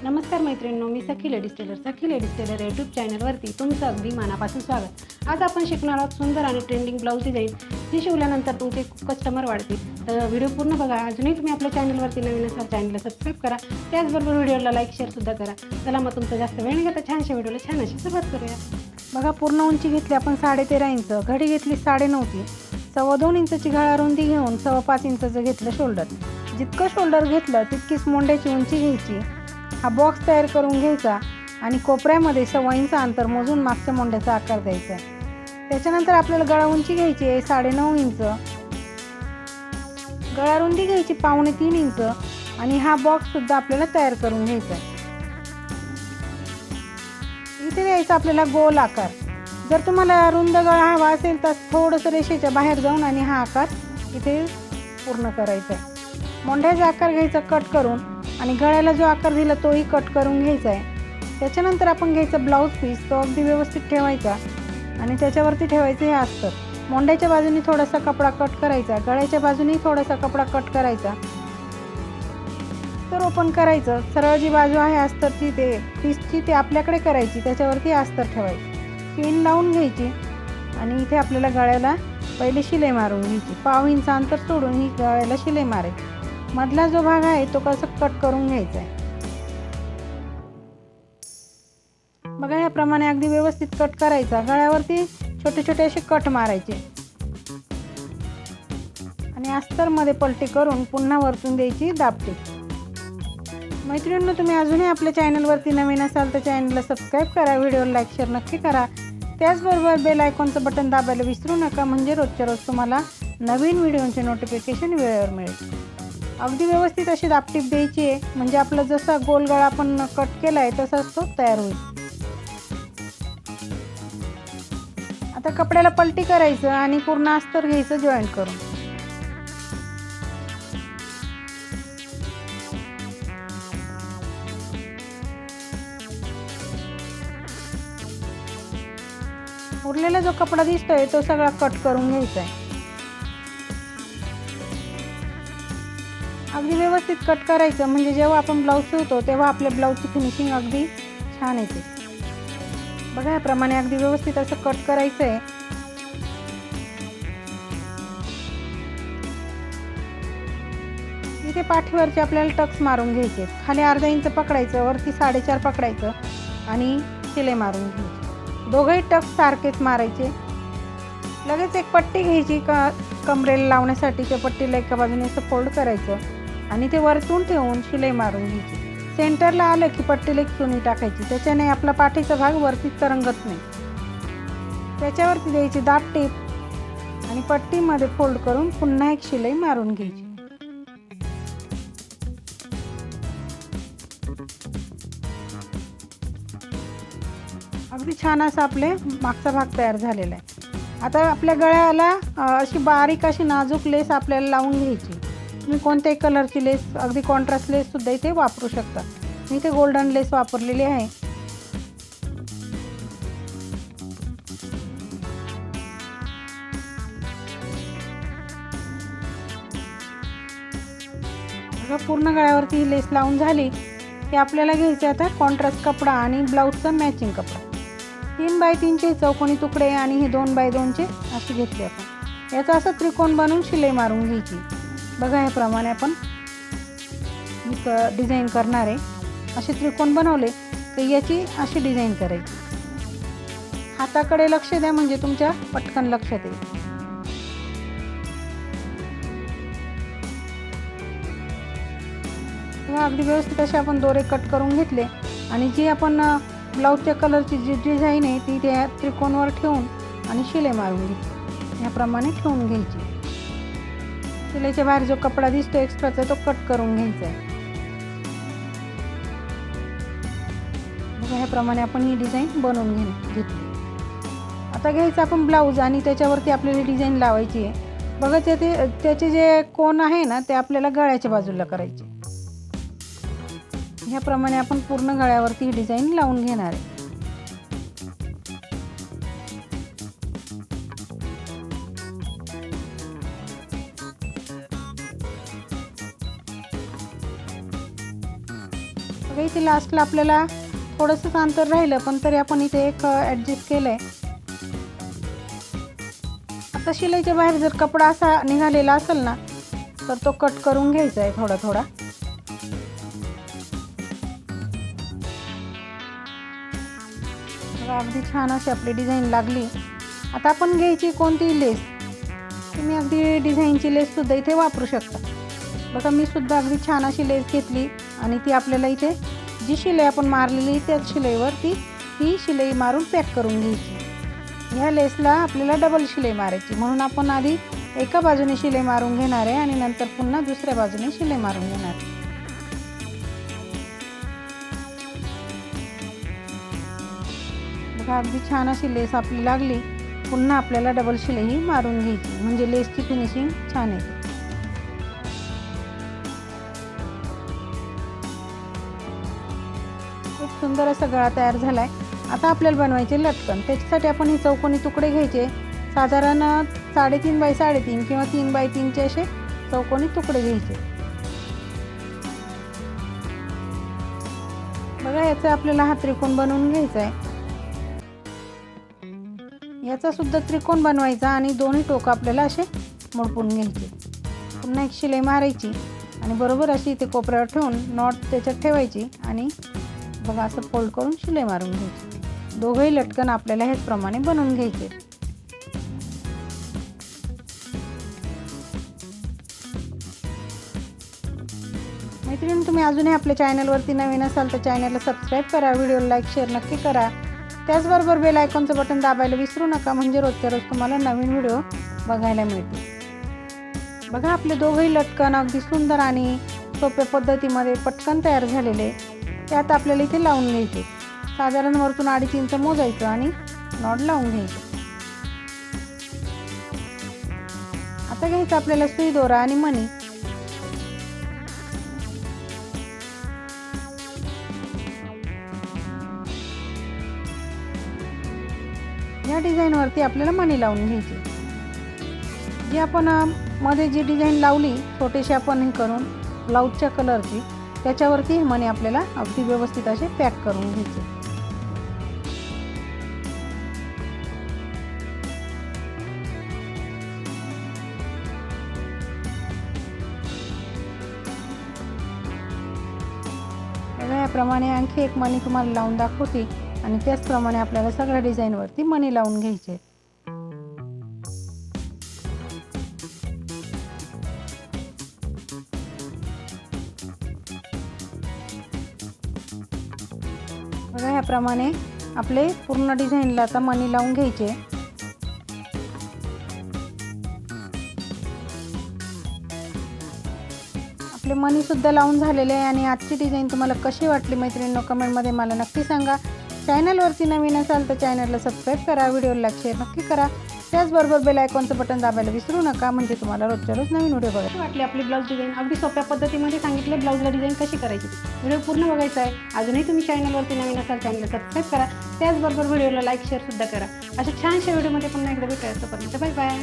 नमस्कार मैत्रिणींनो, मी सखी ladies tailor YouTube चॅनलवरती तुमचं अगदी मनापासून स्वागत। आज आपण शिकणार आहोत सुंदर आणि ट्रेंडिंग ब्लाऊज डिझाईन जी शिवल्यानंतर तुमचे कस्टमर वाढतील। तर व्हिडिओ पूर्ण बघा। अजूनही तुम्ही आपल्या चॅनलवरती नवीन असाल चॅनलला सबस्क्राईब करा, त्याचबरोबर व्हिडिओला लाईक शेअरसुद्धा करा। चला मग तुमचं जास्त वेळ न घेता छानशा व्हिडिओला छान अशी सुरुवात करूया। बघा, पूर्ण उंची घेतली आपण 13.5 इंच, घडी घेतली 9.5 ची, 2.25 इंचची गळा रुंदी घेऊन 5.25 इंचचं घेतलं शोल्डर। जितकं शोल्डर घेतलं तितकीच मोंड्याची उंची घ्यायची। हा बॉक्स तयार करून घ्यायचा आणि कोपऱ्यामध्ये 1.25 इंच अंतर मोजून मागच्या मोंड्याचा आकार द्यायचा। त्याच्यानंतर आपल्याला गळा उंची घ्यायची आहे 9.5 इंच, गळा रुंदी घ्यायची 2.25 इंच आणि हा बॉक्स सुद्धा आपल्याला तयार करून घ्यायचा आहे। इथे द्यायचा आपल्याला गोल आकार। जर तुम्हाला रुंद गळा हवा असेल तर थोडंसं रेषेच्या बाहेर जाऊन आणि हा आकार इथे पूर्ण करायचा आहे। मोंढ्याचा आकार घ्यायचा कट करून आणि गळ्याला जो आकार दिला तोही कट करून घ्यायचा आहे। त्याच्यानंतर आपण घ्यायचा ब्लाऊज पीस, तो अगदी व्यवस्थित ठेवायचा आणि त्याच्यावरती ठेवायचे हे अस्तर। मोंढ्याच्या बाजूनी थोडासा कपडा कट करायचा, गळ्याच्या बाजूनी थोडासा कपडा कट करायचा, तर ओपन करायचं। सरळ जी बाजू आहे अस्तरची ते पीसची ते आपल्याकडे करायची, त्याच्यावरती अस्तर ठेवायची, पिन लावून घ्यायची आणि इथे आपल्याला गळ्याला पहिले शिलाई मारून घ्यायची। 1/2 इंच अंतर सोडून ही गळ्याला शिलाई मारायची। मधला जो भाग आहे तो कसं कट करून घ्यायचा आहे। बघा, याप्रमाणे अगदी व्यवस्थित कट करायचा। गळ्यावरती छोटे छोटे असे कट मारायचे आणि अस्तरमध्ये पलटी करून पुन्हा वरतून द्यायची दाबटीप। मैत्रिणींनो, तुम्ही अजूनही आपल्या चॅनलवरती नवीन असाल तर चॅनलला सबस्क्राईब करा, व्हिडिओला लाईक शेअर नक्की करा, त्याचबरोबर बेल आयकॉनचं बटन दाबायला विसरू नका, म्हणजे रोजच्या रोज तुम्हाला नवीन व्हिडिओचे नोटिफिकेशन वेळेवर मिळेल। अगदी व्यवस्थित अशी दाबटीप द्यायची आहे, म्हणजे आपला जसा गोल गळा आपण कट केला आहे तसाच तो तयार होईल। आता कपड्याला पलटी करायचं आणि पूर्ण अस्तर घ्यायचं जॉईंट करून। उरलेला जो कपडा दिसतोय तो सगळा कट करून घ्यायचा आहे। अगदी व्यवस्थित कट करायचं, म्हणजे जेव्हा आपण ब्लाऊज शिवतो तेव्हा आपल्या ब्लाऊजची फिनिशिंग अगदी छान येते। बघा, याप्रमाणे अगदी व्यवस्थित असं कट करायचं आहे। इथे पाठीवरचे आपल्याला टक्स मारून घ्यायचे, खाली अर्धा इंच पकडायचं, वरती 4.5 पकडायचं आणि शिलाई मारून घ्यायची। दोघंही टक्स सारखेच मारायचे। लगेच एक पट्टी घ्यायची कमरेला लावण्यासाठी, त्या पट्टीला एका बाजूने असं फोल्ड करायचं आणि ते वरतून ठेवून शिलाई मारून घ्यायची। सेंटरला आलं की पट्टीला एक चुनी टाकायची, त्याच्याने आपला पाठीचा भाग वरती तरंगत नाही। त्याच्यावरती द्यायची दाब टीप आणि पट्टीमध्ये फोल्ड करून पुन्हा एक शिलाई मारून घ्यायची। अगदी छान असा आपले मागचा भाग तयार झालेला आहे। आता आपल्या गळ्याला अशी बारीक अशी नाजूक लेस आपल्याला लावून घ्यायची। तुम्ही कोणत्याही कलरची लेस, अगदी कॉन्ट्रास्ट लेस सुद्धा इथे वापरू शकता। मी इथे गोल्डन लेस वापरलेली आहे। पूर्ण गळ्यावरती ही लेस लावून झाली की आपल्याला घ्यायचे आता कॉन्ट्रास्ट कपडा आणि ब्लाऊजचा मॅचिंग कपडा। 3x3 चे चौकोनी तुकडे आणि हे 2x2 चे असे घेतले आपण। याचा असं त्रिकोण बनवून शिलाई मारून घ्यायची। बघा, याप्रमाणे आपण डिझाईन करणार आहे। असे त्रिकोण बनवले की याची अशी डिझाईन करायची। हाताकडे लक्ष द्या, म्हणजे तुमच्या पटकन लक्षात येईल। अगदी व्यवस्थित असे आपण दोरे कट करून घेतले आणि जी आपण ब्लाऊजच्या कलरची जी डिझाईन आहे ती त्या त्रिकोणावर ठेवून आणि शिलाई मारून घ्यायची। याप्रमाणे ठेवून घ्यायची। शिलाईच्या बाहेर जो कपडा दिसतो एक्स्ट्राचा तो कट करून घ्यायचा आहे। बघा, ह्याप्रमाणे आपण ही डिझाईन बनवून घेतली। आता घ्यायचं आपण ब्लाऊज आणि त्याच्यावरती आपल्याला डिझाईन लावायची आहे। बघा, त्याचे जे कोण आहे ना ते आपल्याला गळ्याच्या बाजूला करायचे। ह्याप्रमाणे आपण पूर्ण गळ्यावरती ही डिझाईन लावून घेणार आहे। बघा, इथे की लास्टला आपल्याला थोडंसंच अंतर राहिलं, पण तरी आपण इथे एक ॲडजस्ट केलं आहे. आता शिलाईच्या बाहेर जर कपडा असा निघालेला असेल ना, तर तो कट करून घ्यायचा आहे थोडा थोडा. अगदी छान अशी आपली डिझाईन लागली. आता आपण घ्यायची कोणतीही लेस. तुम्ही अगदी डिझाईनची लेससुद्धा इथे वापरू शकता. बघा मी सुद्धा अगदी छान अशी लेस घेतली आणि ती आपल्याला इथे जी शिलाई आपण मारलेली त्याच शिलाईवर ती शिलाई मारून पॅक करून घ्यायची. ह्या लेसला आपल्याला डबल शिलाई मारायची, म्हणून आपण आधी एका बाजूने शिलाई मारून घेणार आहे आणि नंतर पुन्हा दुसऱ्या बाजूने शिलाई मारून घेणार आहे. बघा अगदी छान अशी लेस आपली लागली. पुन्हा आपल्याला डबल शिलाई मारून घ्यायची, म्हणजे लेसची फिनिशिंग छान येते. खूप सुंदर असा गळा तयार झाला आहे. आता आपल्याला बनवायचे लटकन. त्याच्यासाठी आपण हे चौकोनी तुकडे घ्यायचे, साधारण 3.5 बाय 3.5 किंवा 3 बाय 3चे असे चौकोनी तुकडे घ्यायचे. बघा याचा आपल्याला हा त्रिकोण बनवून घ्यायचा आहे. याचा सुद्धा त्रिकोण बनवायचा आणि दोन्ही टोकं आपल्याला असे मोडपून घ्यायचे. पुन्हा एक शिलाई मारायची आणि बरोबर अशी इथे कोपऱ्यावर ठेवून नॉट त्याच्यात ठेवायची आणि बघा असं फोल्ड करून शिलाई मारून घ्यायची. दोघंही लटकन आपल्याला ह्याचप्रमाणे बनवून घ्यायचे. मैत्रिणी तुम्ही अजूनही आपल्या चॅनलवरती नवीन असाल तर चॅनलला सबस्क्राईब करा, व्हिडिओला लाईक शेअर नक्की करा. त्याचबरोबर बेल आयकॉनचं बटन दाबायला विसरू नका, म्हणजे रोजच्या रोज तुम्हाला नवीन व्हिडिओ बघायला मिळतील. बघा आपले दोघंही लटकन अगदी सुंदर आणि सोप्या पद्धतीमध्ये पटकन तयार झालेले. त्यात आपल्याला इथे लावून घ्यायचे. साधारण वरतून 2.5 इंच मोजायचं आणि नॉट लावून घ्यायचं. आता घ्यायचं आपल्याला सुई दोरा आणि मणी. या डिझाईनवरती आपल्याला मणी लावून घ्यायची. जी आपण मध्ये जी डिझाईन लावली छोटीशी आपण हे करून ब्लाऊजच्या कलरची, त्याच्यावरती हे मणी आपल्याला अगदी व्यवस्थित असे पॅक करून घ्यायचे. याप्रमाणे आणखी एक मणी तुम्हाला लावून दाखवते आणि त्याचप्रमाणे आपल्याला सगळ्या डिझाईनवरती मणी लावून घ्यायचे. बघा ह्याप्रमाणे आपले पूर्ण डिझाईनला आता मणी लावून घ्यायचे. आपले मणी सुद्धा लावून झालेले आहे आणि आजची डिझाईन तुम्हाला कशी वाटली मैत्रिणींनो कमेंटमध्ये मला नक्की सांगा. चॅनलवरती नवीन असाल तर चॅनलला सबस्क्राईब करा, व्हिडिओला लाईक शेअर नक्की करा. त्याचबरोबर बेल आयकॉनचं बटन दाबायला विसरू नका, म्हणजे तुम्हाला रोजच्या रोज नवीन व्हिडिओ बघायला वाटली. आपली ब्लाऊज डिझाईन अगदी सोप्या पद्धतीमध्ये सांगितले. ब्लाऊजला डिझाईन कशी करायची व्हिडिओ पूर्ण बघायचा आहे. अजूनही तुम्ही चॅनलवरती नवीन असाल चॅनलला सबस्क्राईब करा. त्याचबरोबर व्हिडिओला लाईक शेअर सुद्धा करा. अशा छानशा व्हिडिओमध्ये पुन्हा एकदा भेटायचं. Bye bye.